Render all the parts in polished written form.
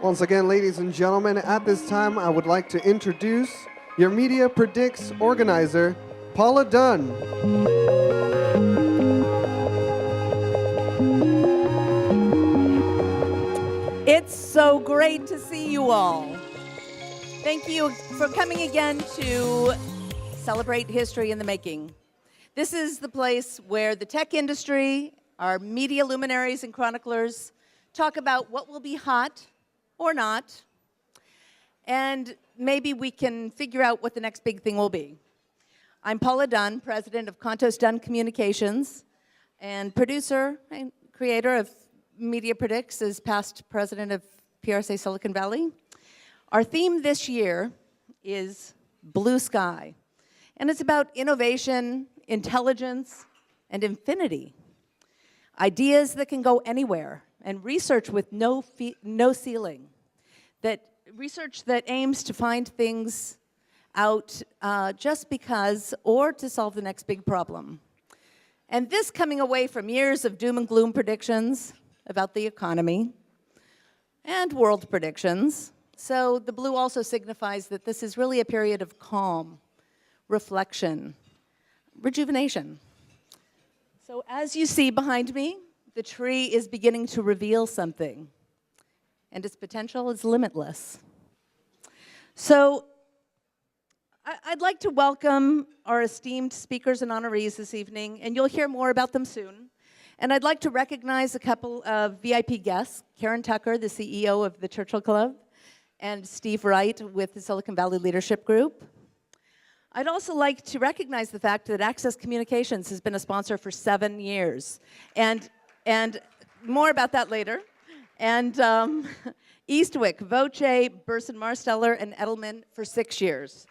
Once again, ladies and gentlemen, at this time, I would like to introduce your Media Predicts organizer, Paula Dunne. It's so great to see you all. Thank you for coming again to celebrate history in the making. This is the place where the tech industry, our media luminaries and chroniclers, talk about what will be hot or not, and maybe we can figure out what the next big thing will be. I'm Paula Dunne, president of Contos Dunne Communications, and producer and creator of Media Predicts, as past president of PRSA Silicon Valley. Our theme this year is Blue Sky, and it's about innovation, intelligence, and infinity. Ideas that can go anywhere, and research with no ceiling. Research that aims to find things out just because, or to solve the next big problem. And this coming away from years of doom and gloom predictions about the economy and world predictions. So the blue also signifies that this is really a period of calm, reflection, rejuvenation. So as you see behind me, the tree is beginning to reveal something, and its potential is limitless. So I'd like to welcome our esteemed speakers and honorees this evening, and you'll hear more about them soon. And I'd like to recognize a couple of VIP guests, Karen Tucker, the CEO of the Churchill Club, and Steve Wright with the Silicon Valley Leadership Group. I'd also like to recognize the fact that Access Communications has been a sponsor for 7 years. And more about that later. And Eastwick, Voce, Burson Marsteller, and Edelman for 6 years.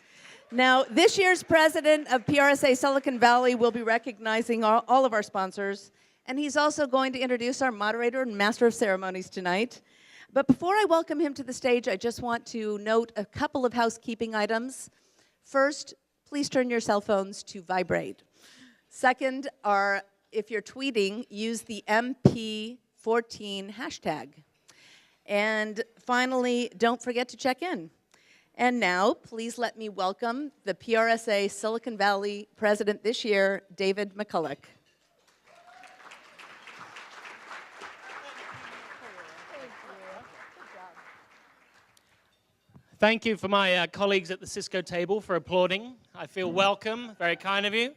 Now, this year's president of PRSA Silicon Valley will be recognizing all of our sponsors, and he's also going to introduce our moderator and master of ceremonies tonight. But before I welcome him to the stage, I just want to note a couple of housekeeping items. First, please turn your cell phones to vibrate. Second, if you're tweeting, use the MP14 hashtag. And finally, don't forget to check in. And now, please let me welcome the PRSA Silicon Valley president this year, David McCulloch. Thank you for my colleagues at the Cisco table for applauding. I feel welcome, very kind of you.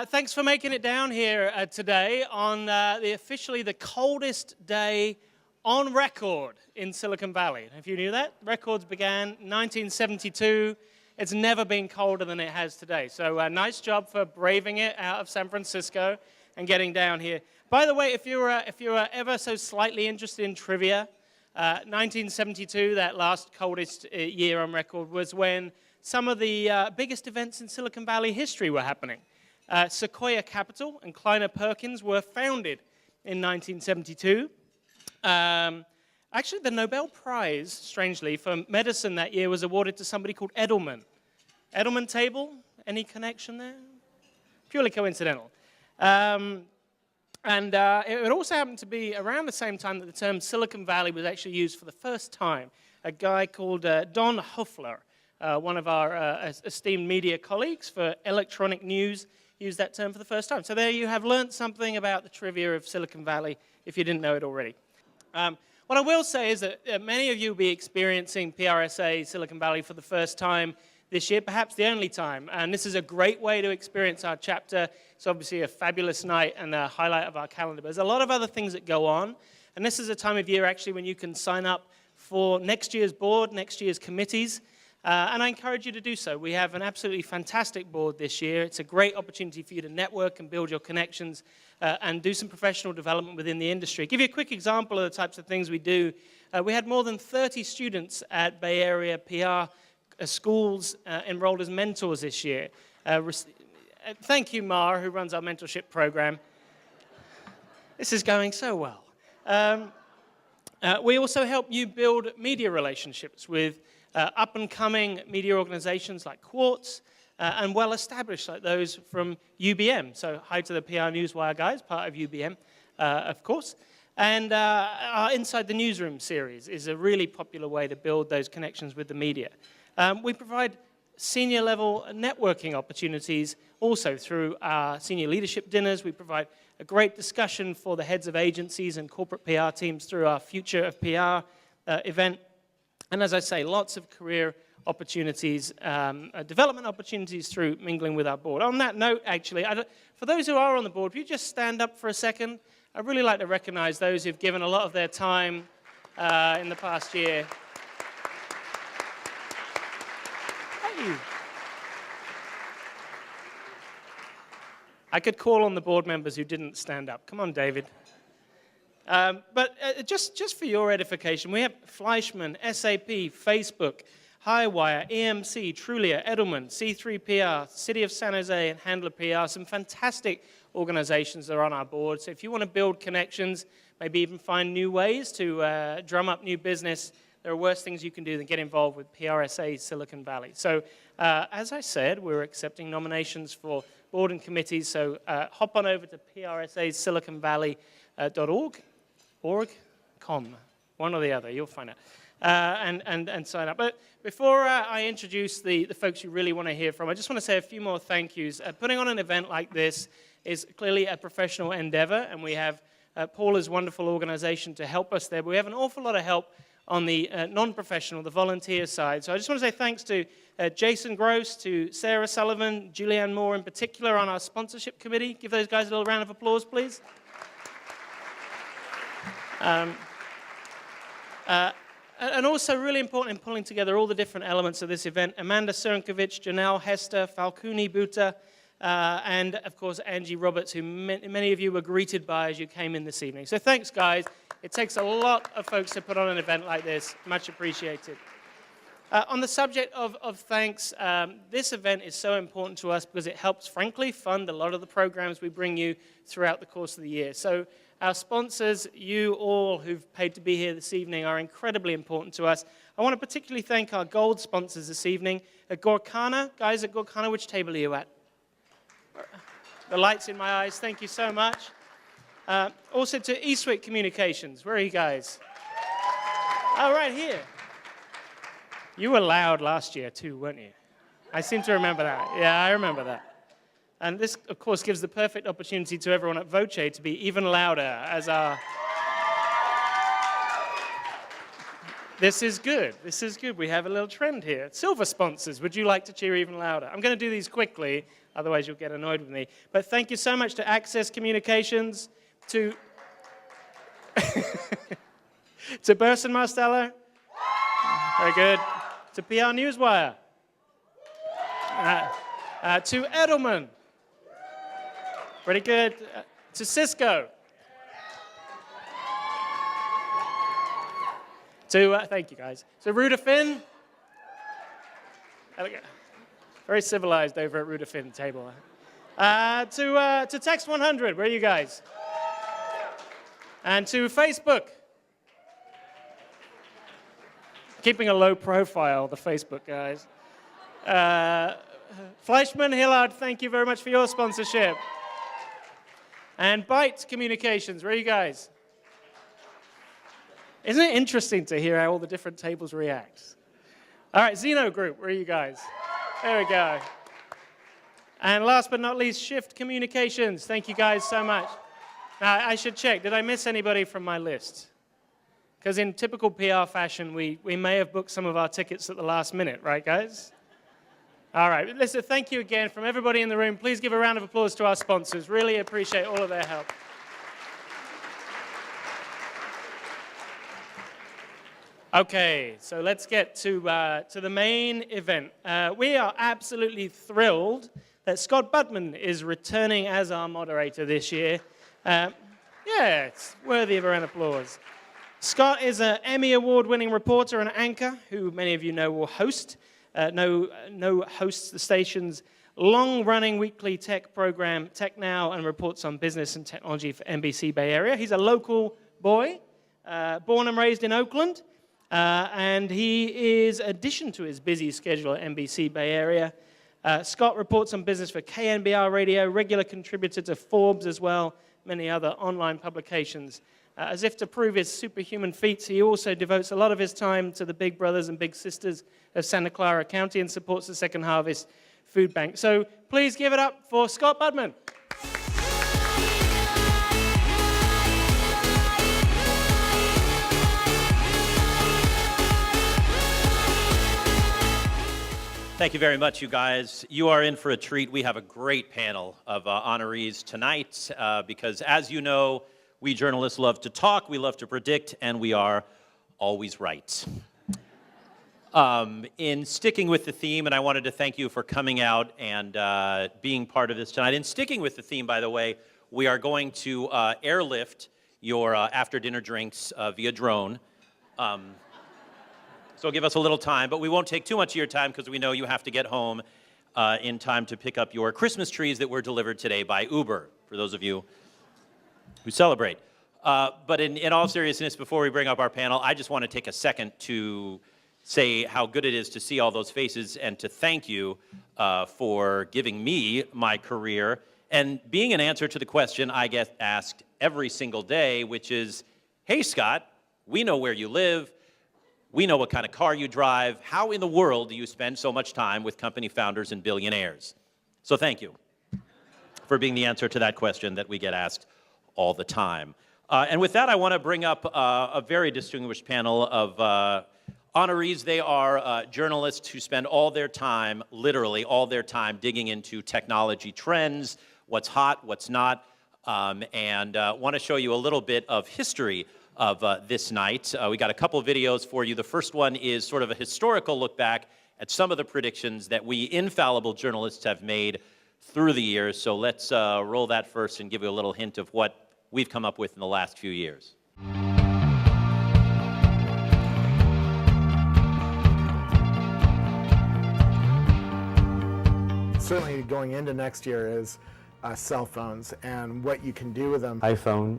Thanks for making it down here today on officially the coldest day on record in Silicon Valley. If you knew that, records began 1972. It's never been colder than it has today. So nice job for braving it out of San Francisco and getting down here. By the way, if you were ever so slightly interested in trivia, 1972, that last coldest year on record, was when some of the biggest events in Silicon Valley history were happening. Sequoia Capital and Kleiner Perkins were founded in 1972. Actually, the Nobel Prize, strangely, for medicine that year was awarded to somebody called Edelman. Edelman table, any connection there? Purely coincidental. It also happened to be around the same time that the term Silicon Valley was actually used for the first time. A guy called Don Hoefler, one of our esteemed media colleagues for electronic news, used that term for the first time. So there you have learned something about the trivia of Silicon Valley if you didn't know it already. What I will say is that many of you will be experiencing PRSA Silicon Valley for the first time this year, perhaps the only time. And this is a great way to experience our chapter. It's obviously a fabulous night and a highlight of our calendar. But there's a lot of other things that go on. And this is a time of year, actually, when you can sign up for next year's board, next year's committees. And I encourage you to do so. We have an absolutely fantastic board this year. It's a great opportunity for you to network and build your connections and do some professional development within the industry. Give you a quick example of the types of things we do. We had more than 30 students at Bay Area PR schools enrolled as mentors this year. Thank you, Mar, who runs our mentorship program. This is going so well. We also help you build media relationships with up-and-coming media organizations like Quartz, and well-established, like those from UBM. So hi to the PR Newswire guys, part of UBM, of course. And our Inside the Newsroom series is a really popular way to build those connections with the media. We provide senior-level networking opportunities also through our senior leadership dinners. We provide a great discussion for the heads of agencies and corporate PR teams through our Future of PR event. And as I say, lots of career opportunities, development opportunities through mingling with our board. On that note, actually, for those who are on the board, if you just stand up for a second, I'd really like to recognize those who've given a lot of their time in the past year. Hey. I could call on the board members who didn't stand up. Come on, David. But just for your edification, we have Fleischmann, SAP, Facebook, Highwire, EMC, Trulia, Edelman, C3PR, City of San Jose, and Handler PR, some fantastic organizations that are on our board. So if you want to build connections, maybe even find new ways to drum up new business, there are worse things you can do than get involved with PRSA Silicon Valley. So as I said, we're accepting nominations for board and committees, so hop on over to PRSASiliconValley.org.com, one or the other, you'll find out. And sign up. But before I introduce the folks you really want to hear from, I just want to say a few more thank yous. Putting on an event like this is clearly a professional endeavor, and we have Paula's wonderful organization to help us there. But we have an awful lot of help on the non-professional, the volunteer side. So I just want to say thanks to Jason Gross, to Sarah Sullivan, Julianne Moore in particular on our sponsorship committee. Give those guys a little round of applause, please. And also really important in pulling together all the different elements of this event, Amanda Sernkovich, Janelle Hester, Falcuni Buta, and of course Angie Roberts, who many of you were greeted by as you came in this evening. So thanks, guys. It takes a lot of folks to put on an event like this. Much appreciated. On the subject of thanks, this event is so important to us because it helps, frankly, fund a lot of the programs we bring you throughout the course of the year. So our sponsors, you all who've paid to be here this evening, are incredibly important to us. I want to particularly thank our gold sponsors this evening. At Gorkana, guys at Gorkana, which table are you at? The light's in my eyes, thank you so much. Also to eSuite Communications, where are you guys? Oh, right here. You were loud last year too, weren't you? I seem to remember that. Yeah, I remember that. And this, of course, gives the perfect opportunity to everyone at Voce to be even louder as our... This is good. This is good. We have a little trend here. Silver sponsors, would you like to cheer even louder? I'm going to do these quickly, otherwise you'll get annoyed with me. But thank you so much to Access Communications, to... to Burson Marsteller. Very good. To PR Newswire. To Edelman. Pretty good. To Cisco. Thank you, guys. To Rudafin. Very civilized over at Rudafin table. To Text 100. Where are you guys? And to Facebook. Keeping a low profile, the Facebook guys. Fleischmann, Hillard, thank you very much for your sponsorship. And Byte Communications, where are you guys? Isn't it interesting to hear how all the different tables react? All right, Zeno Group, where are you guys? There we go. And last but not least, Shift Communications. Thank you guys so much. Now, I should check, did I miss anybody from my list? Because in typical PR fashion, we may have booked some of our tickets at the last minute, right, guys? All right, listen, thank you again from everybody in the room. Please give a round of applause to our sponsors. Really appreciate all of their help. Okay, so let's get to the main event. We are absolutely thrilled that Scott Budman is returning as our moderator this year. Yeah, it's worthy of a round of applause. Scott is an Emmy Award-winning reporter and anchor who many of you know will hosts the station's long-running weekly tech program, Tech Now, and reports on business and technology for NBC Bay Area. He's a local boy, born and raised in Oakland, and he is, in addition to his busy schedule at NBC Bay Area, Scott reports on business for KNBR Radio, regular contributor to Forbes as well, many other online publications. As if to prove his superhuman feats, he also devotes a lot of his time to the big brothers and big sisters of Santa Clara County and supports the Second Harvest Food Bank. So please give it up for Scott Budman. Thank you very much, you guys. You are in for a treat. We have a great panel of honorees tonight because, as you know, we journalists love to talk, we love to predict, and we are always right. In sticking with the theme, and I wanted to thank you for coming out and being part of this tonight. In sticking with the theme, by the way, we are going to airlift your after-dinner drinks via drone. So give us a little time, but we won't take too much of your time because we know you have to get home in time to pick up your Christmas trees that were delivered today by Uber, for those of you who celebrate. But in all seriousness, before we bring up our panel, I just want to take a second to say how good it is to see all those faces and to thank you for giving me my career and being an answer to the question I get asked every single day, which is, hey, Scott, we know where you live. We know what kind of car you drive. How in the world do you spend so much time with company founders and billionaires? So thank you for being the answer to that question that we get asked all the time. And with that, I want to bring up a very distinguished panel of honorees. They are journalists who spend all their time, literally all their time, digging into technology trends, what's hot, what's not, and want to show you a little bit of history of this night. We got a couple of videos for you. The first one is sort of a historical look back at some of the predictions that we infallible journalists have made through the years. So let's roll that first and give you a little hint of what we've come up with in the last few years. Certainly going into next year is cell phones and what you can do with them. iPhone.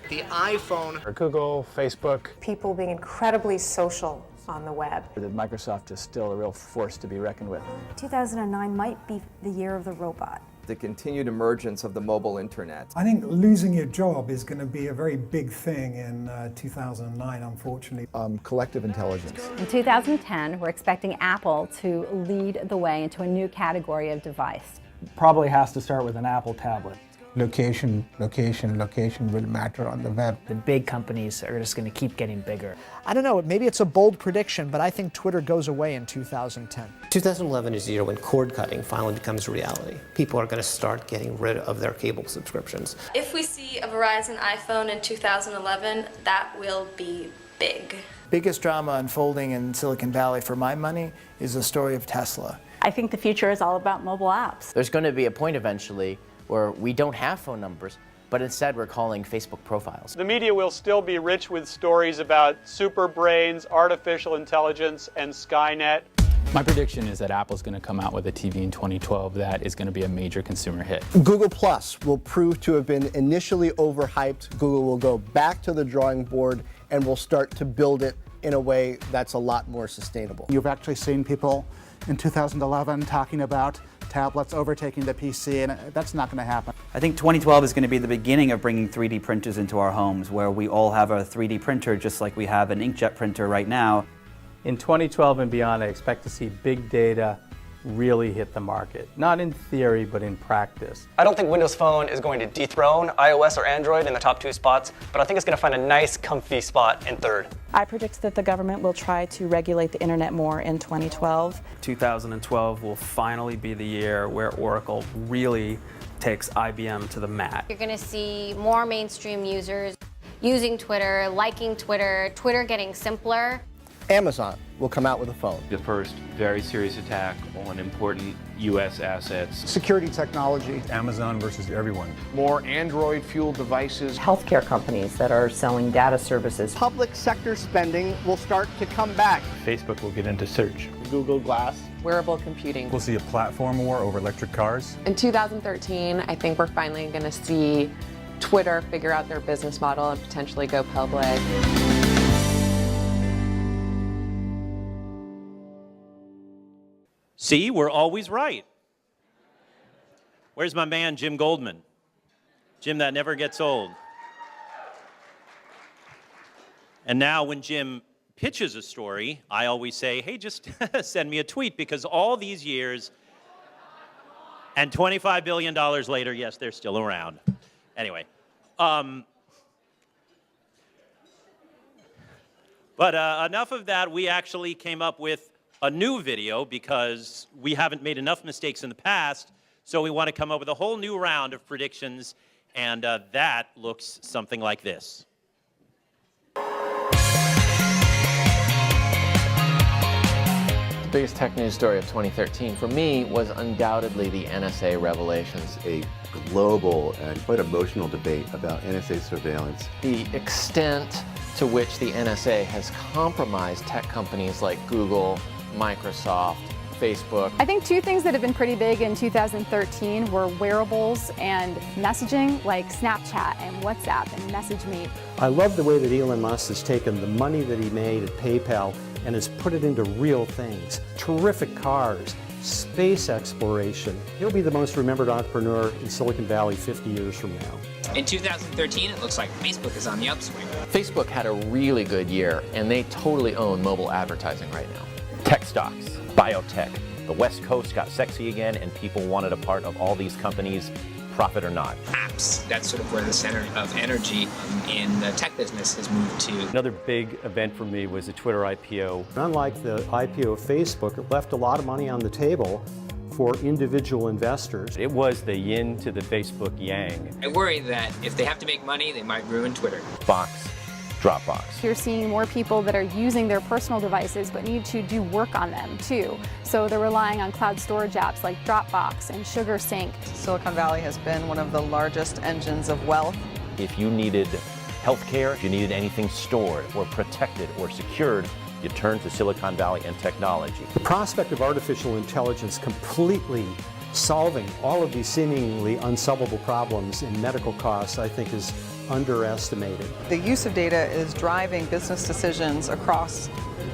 The iPhone. Or Google, Facebook. People being incredibly social on the web. That Microsoft is still a real force to be reckoned with. 2009 might be the year of the robot. The continued emergence of the mobile internet. I think losing your job is going to be a very big thing in 2009, unfortunately. Collective intelligence. In 2010, we're expecting Apple to lead the way into a new category of device. Probably has to start with an Apple tablet. Location will matter on the web. The big companies are just going to keep getting bigger. I don't know, maybe it's a bold prediction, but I think Twitter goes away in 2010. 2011 is the year when cord cutting finally becomes a reality. People are going to start getting rid of their cable subscriptions. If we see a Verizon iPhone in 2011, that will be big. Biggest drama unfolding in Silicon Valley for my money is the story of Tesla. I think the future is all about mobile apps. There's going to be a point eventually where we don't have phone numbers, but instead we're calling Facebook profiles. The media will still be rich with stories about super brains, artificial intelligence, and Skynet. My prediction is that Apple's going to come out with a TV in 2012 that is going to be a major consumer hit. Google Plus will prove to have been initially overhyped. Google will go back to the drawing board and will start to build it in a way that's a lot more sustainable. You've actually seen people in 2011 talking about tablets overtaking the PC, and that's not going to happen. I think 2012 is going to be the beginning of bringing 3D printers into our homes, where we all have a 3D printer just like we have an inkjet printer right now. In 2012 and beyond, I expect to see big data really hit the market. Not in theory, but in practice. I don't think Windows Phone is going to dethrone iOS or Android in the top 2 spots, but I think it's going to find a nice, comfy spot in third. I predict that the government will try to regulate the internet more in 2012. 2012 will finally be the year where Oracle really takes IBM to the mat. You're going to see more mainstream users using Twitter, liking Twitter, Twitter getting simpler. Amazon will come out with a phone. The first very serious attack on important U.S. assets. Security technology. Amazon versus everyone. More Android-fueled devices. Healthcare companies that are selling data services. Public sector spending will start to come back. Facebook will get into search. Google Glass. Wearable computing. We'll see a platform war over electric cars. In 2013, I think we're finally going to see Twitter figure out their business model and potentially go public. See, we're always right. Where's my man, Jim Goldman? Jim that never gets old. And now when Jim pitches a story, I always say, hey, just send me a tweet, because all these years and $25 billion later, yes, they're still around. Anyway. But enough of that. We actually came up with a new video because we haven't made enough mistakes in the past, so we want to come up with a whole new round of predictions, and that looks something like this. The biggest tech news story of 2013 for me was undoubtedly the NSA revelations. A global and quite emotional debate about NSA surveillance. The extent to which the NSA has compromised tech companies like Google, Microsoft, Facebook. I think two things that have been pretty big in 2013 were wearables and messaging, like Snapchat and WhatsApp and MessageMe. I love the way that Elon Musk has taken the money that he made at PayPal and has put it into real things. Terrific cars, space exploration. He'll be the most remembered entrepreneur in Silicon Valley 50 years from now. In 2013, it looks like Facebook is on the upswing. Facebook had a really good year, and they totally own mobile advertising right now. Tech stocks, biotech. The West Coast got sexy again, and people wanted a part of all these companies, profit or not. Apps, that's sort of where the center of energy in the tech business has moved to. Another big event for me was the Twitter IPO. Unlike the IPO of Facebook, it left a lot of money on the table for individual investors. It was the yin to the Facebook yang. I worry that if they have to make money, they might ruin Twitter. Box, Dropbox. You're seeing more people that are using their personal devices but need to do work on them too. So they're relying on cloud storage apps like Dropbox and SugarSync. Silicon Valley has been one of the largest engines of wealth. If you needed healthcare, if you needed anything stored or protected or secured, you turn to Silicon Valley and technology. The prospect of artificial intelligence completely solving all of these seemingly unsolvable problems in medical costs, I think, is underestimated. The use of data is driving business decisions across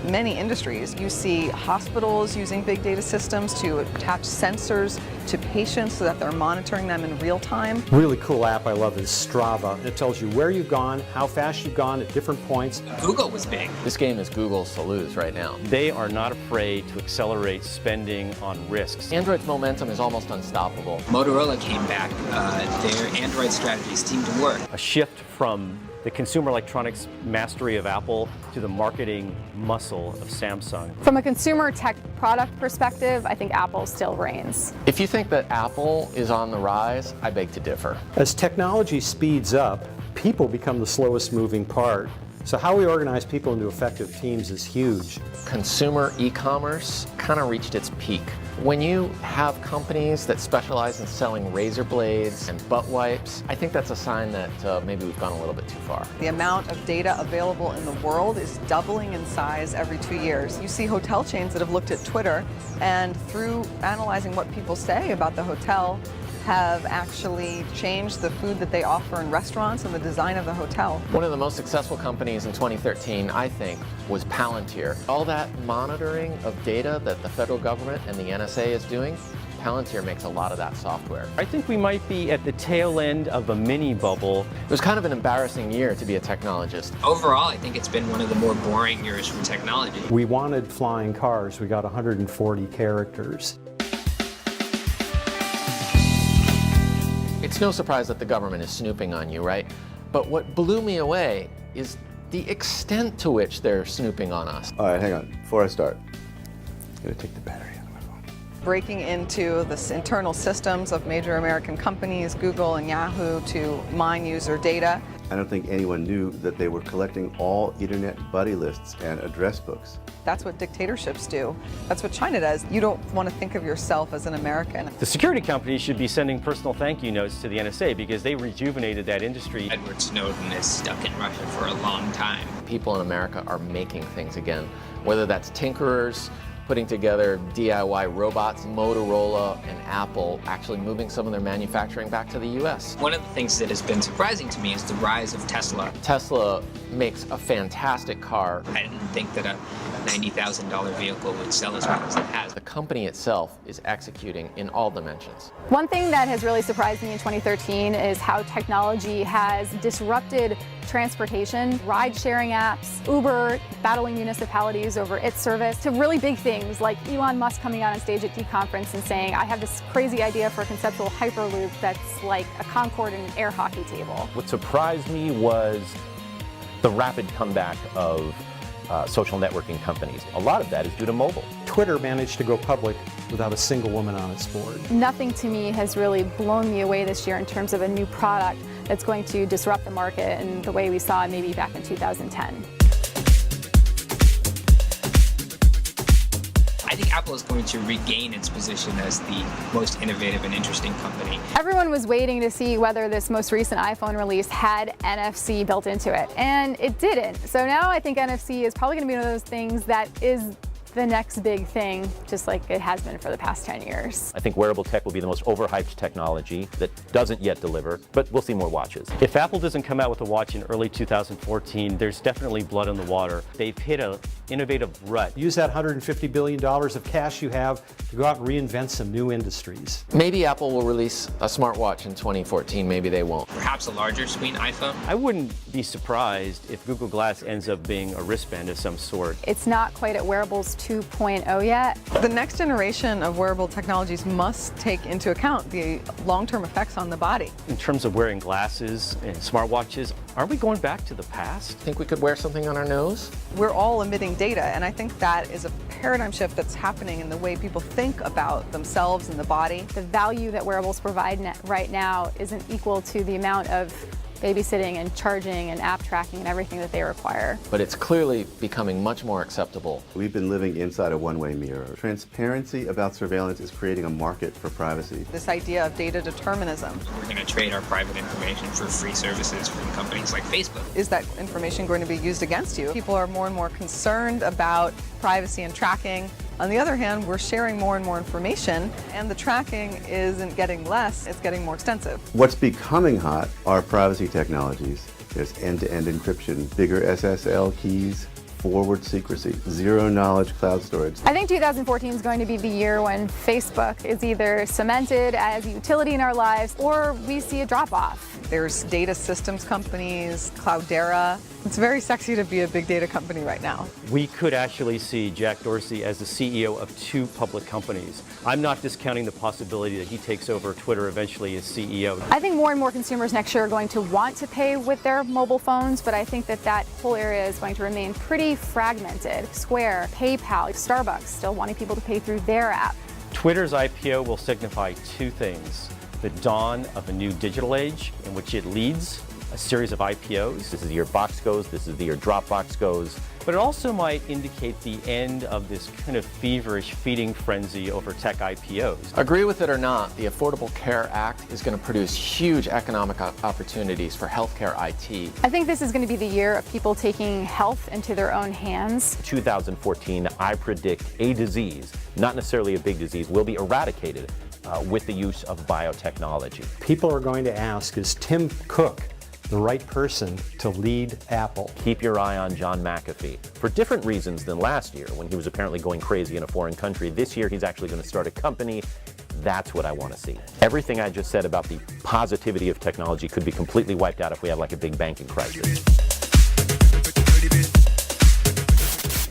many industries. You see hospitals using big data systems to attach sensors to patients so that they're monitoring them in real time. Really cool app I love is Strava. It tells you where you've gone, how fast you've gone at different points. Google was big. This game is Google's to lose right now. They are not afraid to accelerate spending on risks. Android's momentum is almost unstoppable. Motorola came back. Their Android strategies seem to work. A shift from the consumer electronics mastery of Apple to the marketing muscle of Samsung. From a consumer tech product perspective, I think Apple still reigns. If you think that Apple is on the rise, I beg to differ. As technology speeds up, people become the slowest moving part. So how we organize people into effective teams is huge. Consumer e-commerce kind of reached its peak. When you have companies that specialize in selling razor blades and butt wipes, I think that's a sign that maybe we've gone a little bit too far. The amount of data available in the world is doubling in size every 2 years. You see hotel chains that have looked at Twitter and through analyzing what people say about the hotel, have actually changed the food that they offer in restaurants and the design of the hotel. One of the most successful companies in 2013, I think, was Palantir. All that monitoring of data that the federal government and the NSA is doing, Palantir makes a lot of that software. I think we might be at the tail end of a mini bubble. It was kind of an embarrassing year to be a technologist. Overall, I think it's been one of the more boring years for technology. We wanted flying cars. We got 140 characters. It's no surprise that the government is snooping on you, right? But what blew me away is the extent to which they're snooping on us. All right, hang on. Before I start, I'm going to take the battery out of my phone. Breaking into the internal systems of major American companies, Google and Yahoo, to mine user data. I don't think anyone knew that they were collecting all internet buddy lists and address books. That's what dictatorships do. That's what China does. You don't want to think of yourself as an American. The security companies should be sending personal thank you notes to the NSA because they rejuvenated that industry. Edward Snowden is stuck in Russia for a long time. People in America are making things again, whether that's tinkerers putting together DIY robots, Motorola and Apple actually moving some of their manufacturing back to the US. One of the things that has been surprising to me is the rise of Tesla. Tesla makes a fantastic car. I didn't think that a $90,000 vehicle would sell as well as it has. The company itself is executing in all dimensions. One thing that has really surprised me in 2013 is how technology has disrupted transportation, ride-sharing apps, Uber battling municipalities over its service, to really big things like Elon Musk coming out on stage at D-Conference and saying, I have this crazy idea for a conceptual hyperloop that's like a Concorde and an air hockey table. What surprised me was the rapid comeback of social networking companies. A lot of that is due to mobile. Twitter managed to go public without a single woman on its board. Nothing to me has really blown me away this year in terms of a new product that's going to disrupt the market in the way we saw maybe back in 2010. I think Apple is going to regain its position as the most innovative and interesting company. Everyone was waiting to see whether this most recent iPhone release had NFC built into it, and it didn't. So now I think NFC is probably going to be one of those things that is the next big thing, just like it has been for the past 10 years. I think wearable tech will be the most overhyped technology that doesn't yet deliver, but we'll see more watches. If Apple doesn't come out with a watch in early 2014, there's definitely blood in the water. They've hit an innovative rut. Use that $150 billion of cash you have to go out and reinvent some new industries. Maybe Apple will release a smartwatch in 2014, maybe they won't. Perhaps a larger screen iPhone? I wouldn't be surprised if Google Glass ends up being a wristband of some sort. It's not quite at wearables 2.0 yet. The next generation of wearable technologies must take into account the long-term effects on the body. In terms of wearing glasses and smartwatches, aren't we going back to the past? Think we could wear something on our nose? We're all emitting data, and I think that is a paradigm shift that's happening in the way people think about themselves and the body. The value that wearables provide right now isn't equal to the amount of babysitting and charging and app tracking and everything that they require. But it's clearly becoming much more acceptable. We've been living inside a one-way mirror. Transparency about surveillance is creating a market for privacy. This idea of data determinism. We're going to trade our private information for free services from companies like Facebook. Is that information going to be used against you? People are more and more concerned about privacy and tracking. On the other hand, we're sharing more and more information, and the tracking isn't getting less, it's getting more extensive. What's becoming hot are privacy technologies. There's end-to-end encryption, bigger SSL keys, forward secrecy, zero-knowledge cloud storage. I think 2014 is going to be the year when Facebook is either cemented as a utility in our lives or we see a drop-off. There's data systems companies, Cloudera. It's very sexy to be a big data company right now. We could actually see Jack Dorsey as the CEO of two public companies. I'm not discounting the possibility that he takes over Twitter eventually as CEO. I think more and more consumers next year are going to want to pay with their mobile phones, but I think that that whole area is going to remain pretty fragmented. Square, PayPal, Starbucks still wanting people to pay through their app. Twitter's IPO will signify two things: the dawn of a new digital age in which it leads a series of IPOs. This is the year Box goes, this is the year Dropbox goes. But it also might indicate the end of this kind of feverish feeding frenzy over tech IPOs. Agree with it or not, the Affordable Care Act is going to produce huge economic opportunities for healthcare IT. I think this is going to be the year of people taking health into their own hands. 2014, I predict a disease, not necessarily a big disease, will be eradicated with the use of biotechnology. People are going to ask, is Tim Cook the right person to lead Apple? Keep your eye on John McAfee. For different reasons than last year, when he was apparently going crazy in a foreign country, this year he's actually going to start a company. That's what I want to see. Everything I just said about the positivity of technology could be completely wiped out if we have like a big banking crisis.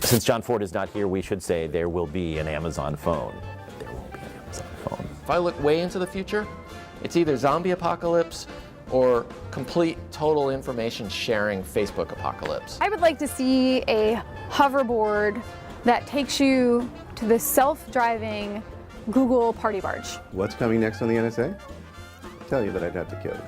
Since John Ford is not here, we should say there will be an Amazon phone. There won't be an Amazon phone. If I look way into the future, it's either zombie apocalypse or complete total information sharing Facebook apocalypse. I would like to see a hoverboard that takes you to the self-driving Google party barge. What's coming next on the NSA? I'll tell you, but I'd have to kill you.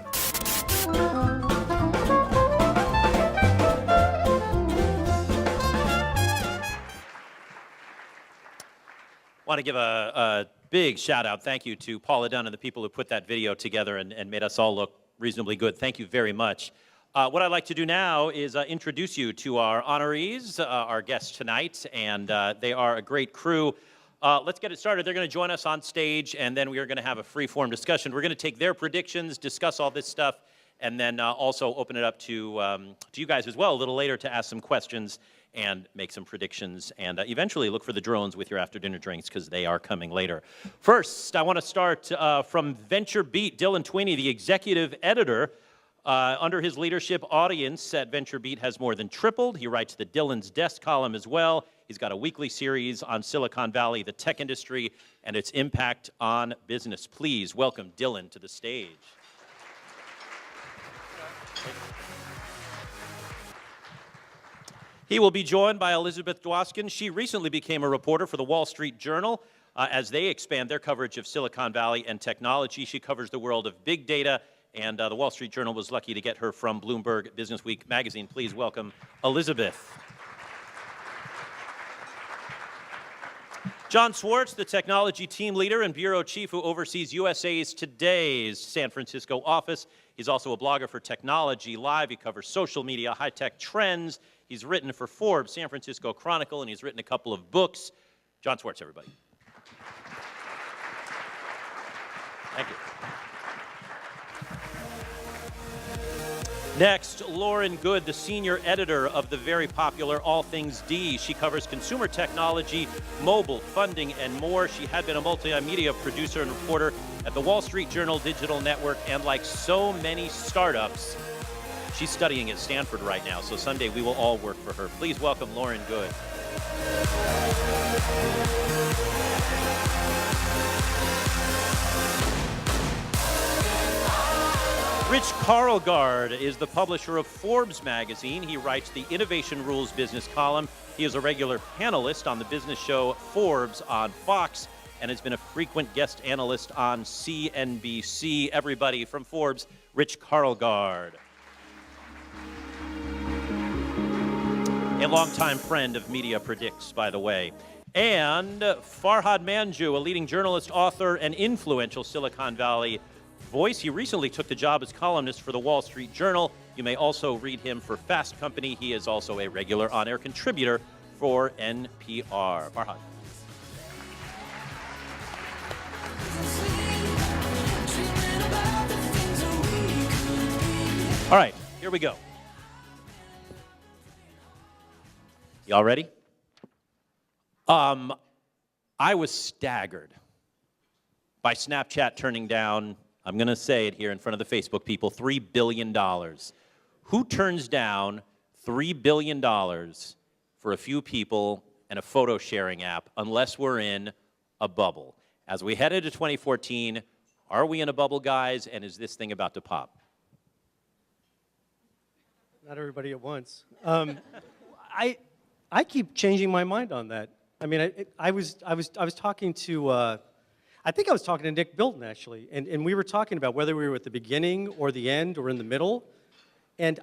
Want to give a big shout out, thank you to Paula Dunne and the people who put that video together and made us all look reasonably good. Thank you very much. What I'd like to do now is introduce you to our honorees, our guests tonight, and they are a great crew. Let's get it started. They're going to join us on stage, and then we are going to have a free-form discussion. We're going to take their predictions, discuss all this stuff, and then also open it up to you guys as well a little later to ask some questions and make some predictions, and eventually look for the drones with your after-dinner drinks, because they are coming later. First, I want to start from VentureBeat, Dylan Tweney, the executive editor. Under his leadership, audience at VentureBeat has more than tripled. He writes the Dylan's Desk column as well. He's got a weekly series on Silicon Valley, the tech industry, and its impact on business. Please welcome Dylan to the stage. He will be joined by Elizabeth Dwoskin. She recently became a reporter for the Wall Street Journal. As they expand their coverage of Silicon Valley and technology, she covers the world of big data, and the Wall Street Journal was lucky to get her from Bloomberg Businessweek magazine. Please welcome Elizabeth. Jon Swartz, the technology team leader and bureau chief who oversees USA's Today's San Francisco office. He's also a blogger for Technology Live. He covers social media, high-tech trends. He's written for Forbes, San Francisco Chronicle, and he's written a couple of books. Jon Swartz, everybody. Thank you. Next, Lauren Goode, the senior editor of the very popular AllThingsD. She covers consumer technology, mobile, funding, and more. She had been a multimedia producer and reporter at the Wall Street Journal Digital Network, and like so many startups, she's studying at Stanford right now, so someday we will all work for her. Please welcome Lauren Goode. Rich Karlgaard is the publisher of Forbes magazine. He writes the Innovation Rules business column. He is a regular panelist on the business show Forbes on Fox and has been a frequent guest analyst on CNBC. Everybody from Forbes, Rich Karlgaard. A longtime friend of Media Predicts, by the way. And Farhad Manjoo, a leading journalist, author, and influential Silicon Valley voice. He recently took the job as columnist for the Wall Street Journal. You may also read him for Fast Company. He is also a regular on-air contributor for NPR. Farhad. All right, here we go. Y'all ready? I was staggered by Snapchat turning down, I'm going to say it here in front of the Facebook people, $3 billion. Who turns down $3 billion for a few people and a photo sharing app unless we're in a bubble? As we head into 2014, are we in a bubble, guys, and is this thing about to pop? Not everybody at once. I keep changing my mind on that. I mean, I was talking to, I think I was talking to Nick Bilton, actually, and we were talking about whether we were at the beginning or the end or in the middle. And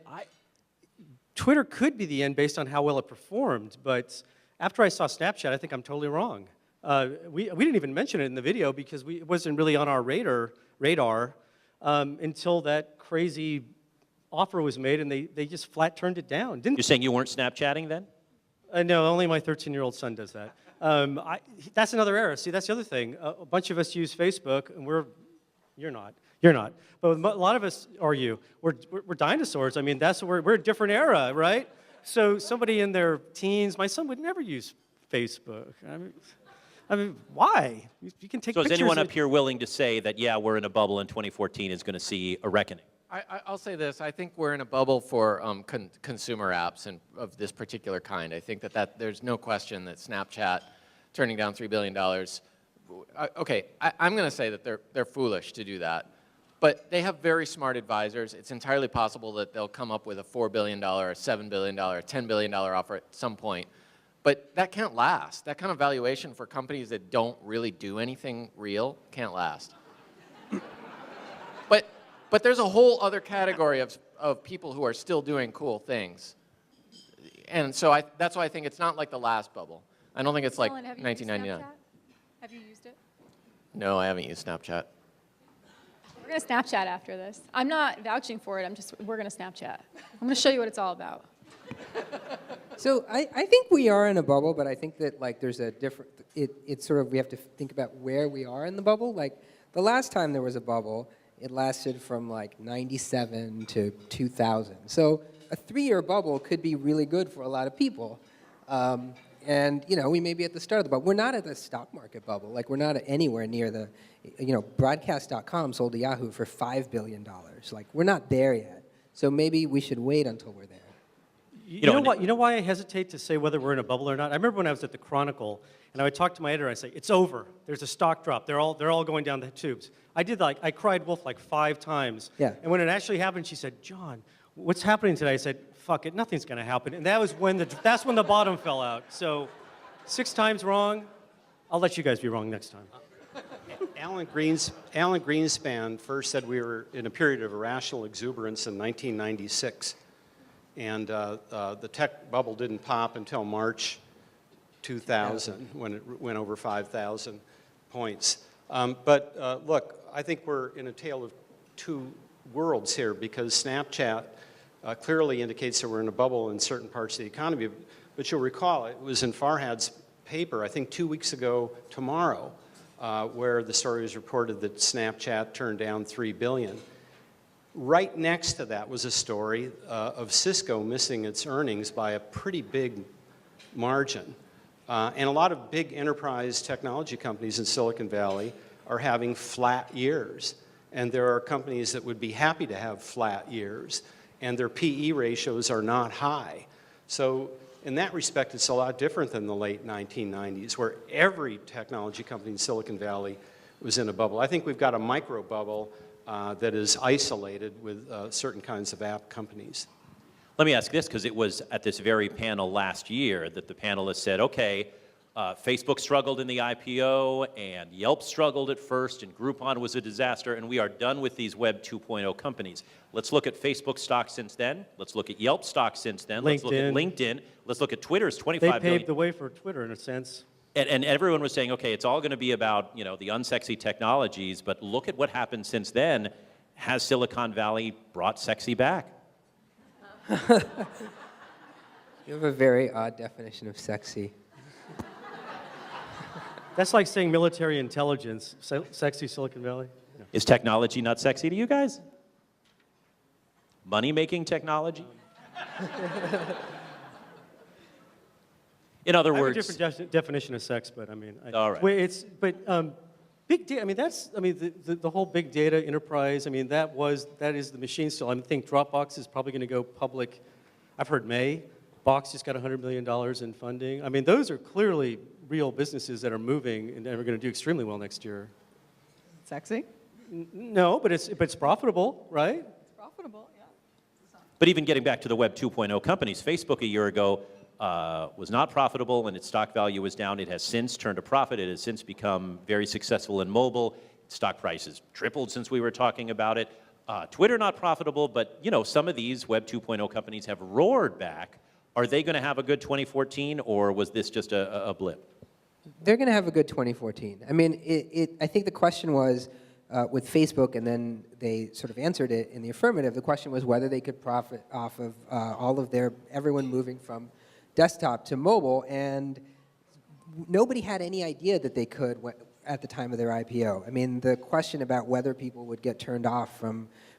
Twitter could be the end based on how well it performed, but after I saw Snapchat, I think I'm totally wrong. We didn't even mention it in the video because it wasn't really on our radar until that crazy offer was made, and they just flat turned it down. You're saying you weren't Snapchatting then? No, only my 13-year-old son does that. That's another era. See, that's the other thing. A bunch of us use Facebook, and you're not. But a lot of us, or you, we're dinosaurs. I mean, we're a different era, right? So somebody in their teens, my son would never use Facebook. I mean, why? You can take pictures. So is anyone up here willing to say that, yeah, we're in a bubble and 2014 is going to see a reckoning? I'll say this. I think we're in a bubble for consumer apps and of this particular kind. I think that there's no question that Snapchat turning down $3 billion. Okay, I'm going to say that they're foolish to do that. But they have very smart advisors. It's entirely possible that they'll come up with a $4 billion, or $7 billion, or $10 billion offer at some point. But that can't last. That kind of valuation for companies that don't really do anything real can't last. But there's a whole other category of people who are still doing cool things. And so that's why I think it's not like the last bubble. I don't think it's like 1999. Have you used it? No, I haven't used Snapchat. We're going to Snapchat after this. I'm not vouching for it. We're going to Snapchat. I'm going to show you what it's all about. So I think we are in a bubble, but I think that like there's a different, it's sort of, we have to think about where we are in the bubble. Like the last time there was a bubble, it lasted from like 97 to 2000. So a 3-year bubble could be really good for a lot of people. And, you know, we may be at the start of the bubble. We're not at the stock market bubble. Like, we're not anywhere near the, you know, broadcast.com sold to Yahoo for $5 billion. Like, we're not there yet. So maybe we should wait until we're there. You know why I hesitate to say whether we're in a bubble or not? I remember when I was at the Chronicle, and I would talk to my editor, I'd say, it's over. There's a stock drop. They're all going down the tubes. I did, like, I cried wolf like 5 times. Yeah. And when it actually happened, she said, John, what's happening today? I said, fuck it, nothing's going to happen. And that was that's when the bottom fell out. So 6 times wrong. I'll let you guys be wrong next time. Alan Greenspan first said we were in a period of irrational exuberance in 1996. And the tech bubble didn't pop until March 2000 when it went over 5,000 points. But look, I think we're in a tale of 2 worlds here because Snapchat clearly indicates that we're in a bubble in certain parts of the economy. But you'll recall, it was in Farhad's paper, I think 2 weeks ago tomorrow, where the story was reported that Snapchat turned down $3 billion. Right next to that was a story of Cisco missing its earnings by a pretty big margin. And a lot of big enterprise technology companies in Silicon Valley are having flat years. And there are companies that would be happy to have flat years. And their PE ratios are not high. So in that respect, it's a lot different than the late 1990s, where every technology company in Silicon Valley was in a bubble. I think we've got a micro bubble that is isolated with certain kinds of app companies. Let me ask this, because it was at this very panel last year that the panelists said, okay, Facebook struggled in the IPO, and Yelp struggled at first, and Groupon was a disaster, and we are done with these Web 2.0 companies. Let's look at Facebook stock since then. Let's look at Yelp stock since then. Let's look at LinkedIn. Let's look at Twitter's 25 billion. They paved the way for Twitter, in a sense. And everyone was saying, okay, it's all going to be about, you know, the unsexy technologies, but look at what happened since then. Has Silicon Valley brought sexy back? You have a very odd definition of sexy. That's like saying military intelligence, sexy Silicon Valley. No. Is technology not sexy to you guys? Money-making technology? In other words, I have a different definition of sex, but I mean, all right. Big data. I mean, the whole big data enterprise. I mean, that is the machine still. I think Dropbox is probably going to go public. I've heard May. Box just got $100 million in funding. I mean, those are clearly real businesses that are moving and are going to do extremely well next year. Sexy? No, but it's profitable, right? It's profitable, yeah. But even getting back to the Web 2.0 companies, Facebook a year ago was not profitable and its stock value was down. It has since turned a profit. It has since become very successful in mobile. Stock price has tripled since we were talking about it. Twitter not profitable, but you know, some of these Web 2.0 companies have roared back. Are they going to have a good 2014, or was this just a blip? They're going to have a good 2014. I mean, I think the question was, with Facebook, and then they sort of answered it in the affirmative, the question was whether they could profit off of all of everyone moving from desktop to mobile, and nobody had any idea that they could at the time of their IPO. I mean, the question about whether people would get turned off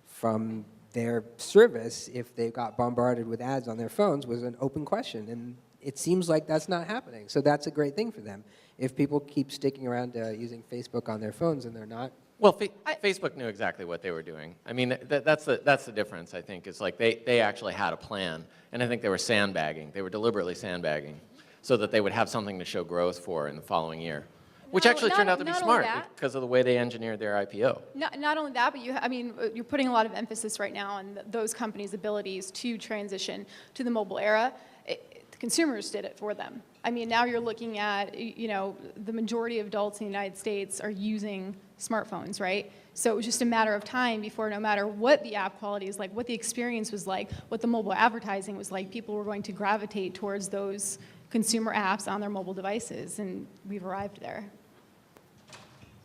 from their service if they got bombarded with ads on their phones was an open question, and it seems like that's not happening. So that's a great thing for them. If people keep sticking around using Facebook on their phones and they're not. Well, Facebook knew exactly what they were doing. I mean, that's the difference, I think. It's like they actually had a plan, and I think they were sandbagging. They were deliberately sandbagging so that they would have something to show growth for in the following year, which actually turned out to be smart because of the way they engineered their IPO. Not only that, but you're putting a lot of emphasis right now on those companies' abilities to transition to the mobile era. The consumers did it for them. I mean, now you're looking at, you know, the majority of adults in the United States are using smartphones, right? So it was just a matter of time before, no matter what the app quality is like, what the experience was like, what the mobile advertising was like, people were going to gravitate towards those consumer apps on their mobile devices, and we've arrived there.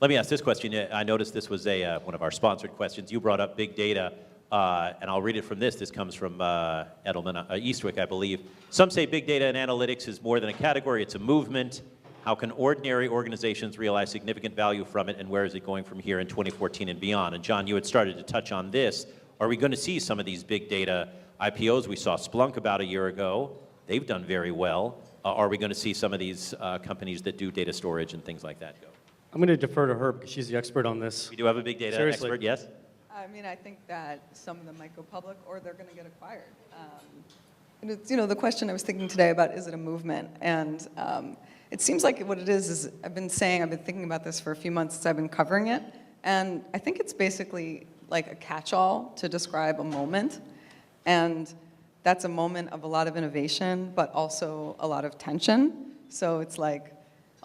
Let me ask this question. I noticed this was one of our sponsored questions. You brought up big data, and I'll read it from this. This comes from Edelman Eastwick, I believe. Some say big data and analytics is more than a category, it's a movement. How can ordinary organizations realize significant value from it, and where is it going from here in 2014 and beyond? And John, you had started to touch on this. Are we going to see some of these big data IPOs? We saw Splunk about a year ago. They've done very well. Are we going to see some of these companies that do data storage and things like that go? I'm going to defer to her because she's the expert on this. We do have a big data expert, yes? I mean, I think that some of them might go public or they're going to get acquired. And it's, you know, the question I was thinking today about, is it a movement? And it seems like what it is I've been thinking about this for a few months since I've been covering it. And I think it's basically like a catch-all to describe a moment. And that's a moment of a lot of innovation, but also a lot of tension. So it's like,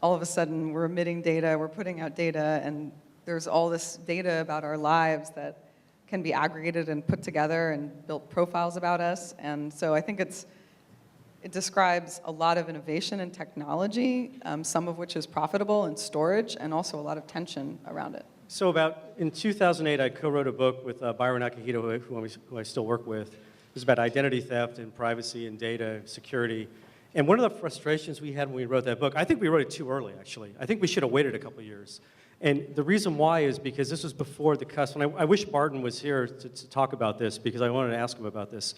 all of a sudden, we're emitting data, we're putting out data, and there's all this data about our lives that can be aggregated and put together and built profiles about us. And so I think it describes a lot of innovation and technology, some of which is profitable in storage, and also a lot of tension around it. So in 2008, I co-wrote a book with Byron Akihito, who I still work with. It was about identity theft and privacy and data security. And one of the frustrations we had when we wrote that book, I think we wrote it too early, actually. I think we should have waited a couple of years. And the reason why is because this was before the cusp. And I wish Barton was here to talk about this, because I wanted to ask him about this.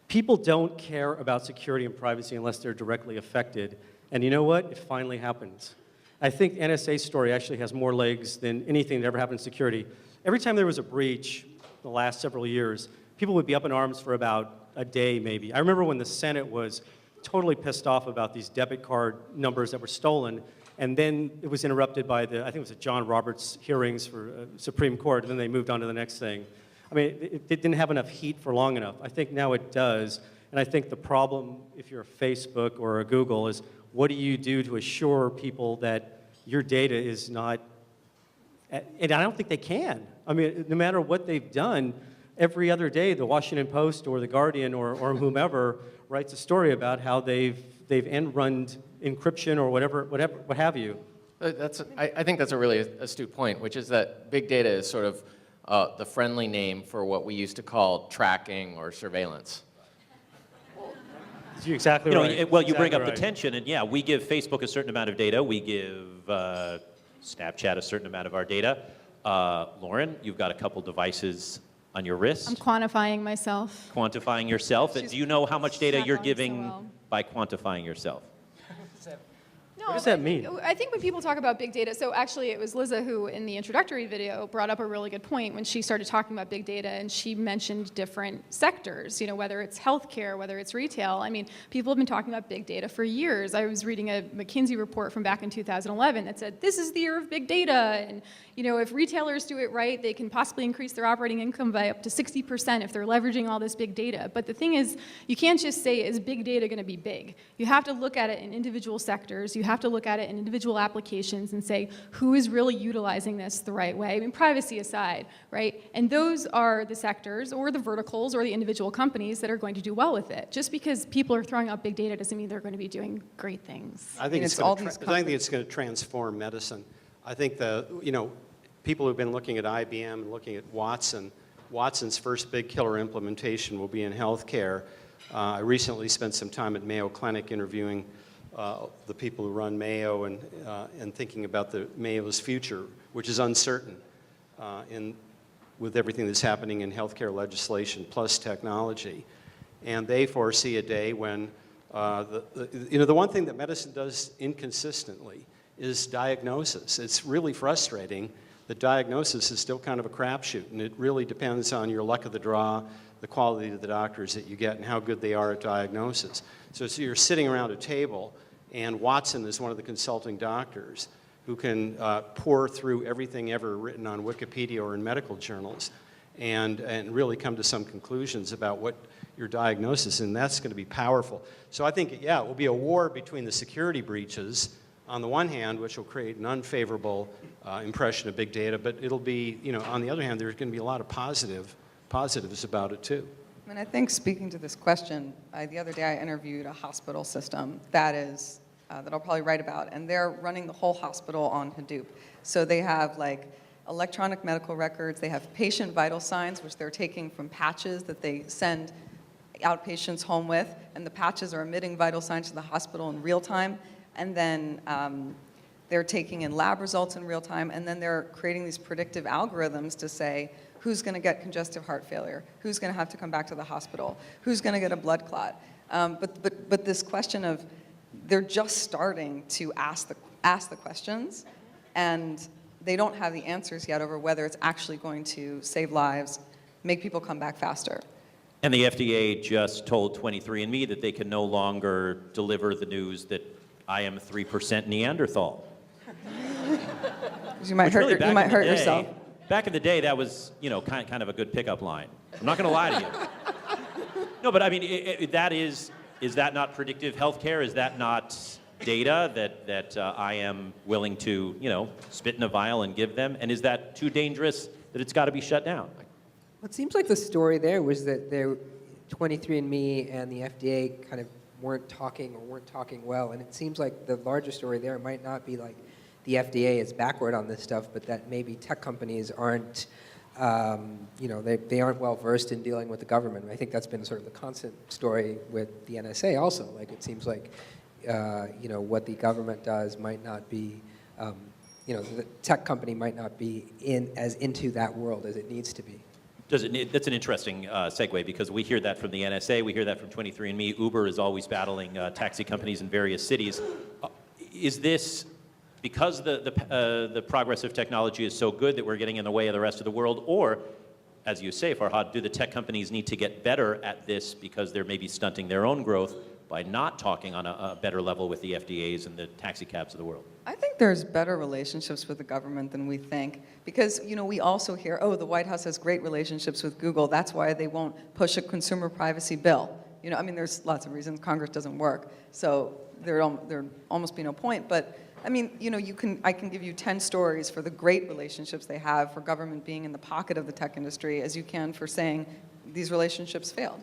People don't care about security and privacy unless they're directly affected. And you know what? It finally happens. I think the NSA story actually has more legs than anything that ever happened in security. Every time there was a breach the last several years, people would be up in arms for about a day, maybe. I remember when the Senate was totally pissed off about these debit card numbers that were stolen, and then it was interrupted by I think it was the John Roberts hearings for Supreme Court, and then they moved on to the next thing. I mean, it didn't have enough heat for long enough. I think now it does, and I think the problem, if you're a Facebook or a Google, is what do you do to assure people that your data is not, and I don't think they can. I mean, no matter what they've done, every other day, the Washington Post or the Guardian or whomever writes a story about how they've end-run encryption or what have you. I think that's a really astute point, which is that big data is sort of the friendly name for what we used to call tracking or surveillance. You're exactly right. Well, you bring up the tension, and yeah, we give Facebook a certain amount of data. We give Snapchat a certain amount of our data. Lauren, you've got a couple devices on your wrist. I'm quantifying myself. Quantifying yourself. Do you know how much data you're giving by quantifying yourself? What does that mean? I think when people talk about big data, so actually it was Liza who in the introductory video brought up a really good point when she started talking about big data, and she mentioned different sectors, you know, whether it's healthcare, whether it's retail. I mean, people have been talking about big data for years. I was reading a McKinsey report from back in 2011 that said, this is the year of big data, and you know, if retailers do it right, they can possibly increase their operating income by up to 60% if they're leveraging all this big data. But the thing is, you can't just say, is big data going to be big? You have to look at it in individual sectors. You have to look at it in individual applications and say, who is really utilizing this the right way? I mean, privacy aside, right? And those are the sectors or the verticals or the individual companies that are going to do well with it. Just because people are throwing out big data doesn't mean they're going to be doing great things. I think it's going to transform medicine. I think people who've been looking at IBM and looking at Watson's first big killer implementation will be in healthcare. I recently spent some time at Mayo Clinic interviewing the people who run Mayo and thinking about Mayo's future, which is uncertain with everything that's happening in healthcare legislation plus technology. And they foresee a day when, the one thing that medicine does inconsistently is diagnosis. It's really frustrating that diagnosis is still kind of a crapshoot, and it really depends on your luck of the draw, the quality of the doctors that you get, and how good they are at diagnosis. So you're sitting around a table, and Watson is one of the consulting doctors who can pore through everything ever written on Wikipedia or in medical journals and really come to some conclusions about what your diagnosis is, and that's going to be powerful. So I think, yeah, it will be a war between the security breaches on the one hand, which will create an unfavorable impression of big data, but it'll be, on the other hand, there's going to be a lot of positives about it too. I mean, I think speaking to this question, the other day I interviewed a hospital system that is that I'll probably write about, and they're running the whole hospital on Hadoop. So they have like electronic medical records, they have patient vital signs, which they're taking from patches that they send outpatients home with, and the patches are emitting vital signs to the hospital in real time, and then they're taking in lab results in real time, and then they're creating these predictive algorithms to say who's going to get congestive heart failure, who's going to have to come back to the hospital, who's going to get a blood clot. But this question of, they're just starting to ask the questions, and they don't have the answers yet over whether it's actually going to save lives, make people come back faster. And the FDA just told 23andMe that they can no longer deliver the news that I am 3% Neanderthal. You might hurt yourself. Back in the day, that was, you know, kind of a good pickup line. I'm not going to lie to you. No, but I mean, is that not predictive healthcare? Is that not data that I am willing to, you know, spit in a vial and give them? And is that too dangerous that it's got to be shut down? It seems like the story there was that 23andMe and the FDA kind of weren't talking well, and it seems like the larger story there might not be like the FDA is backward on this stuff, but that maybe tech companies aren't, you know, they aren't well versed in dealing with the government. And I think that's been sort of the constant story with the NSA also. Like it seems like, you know, what the government does might not be, you know, the tech company might not be as into that world as it needs to be. That's an interesting segue, because we hear that from the NSA, we hear that from 23andMe. Uber is always battling taxi companies in various cities. Is this because the progress of technology is so good that we're getting in the way of the rest of the world? Or, as you say, Farhad, do the tech companies need to get better at this because they're maybe stunting their own growth by not talking on a better level with the FDAs and the taxi cabs of the world? I think there's better relationships with the government than we think, because, you know, we also hear, oh, the White House has great relationships with Google, that's why they won't push a consumer privacy bill. You know, I mean, there's lots of reasons. Congress doesn't work, so there'd almost be no point. But I mean, you know, I can give you 10 stories for the great relationships they have for government being in the pocket of the tech industry, as you can for saying these relationships failed.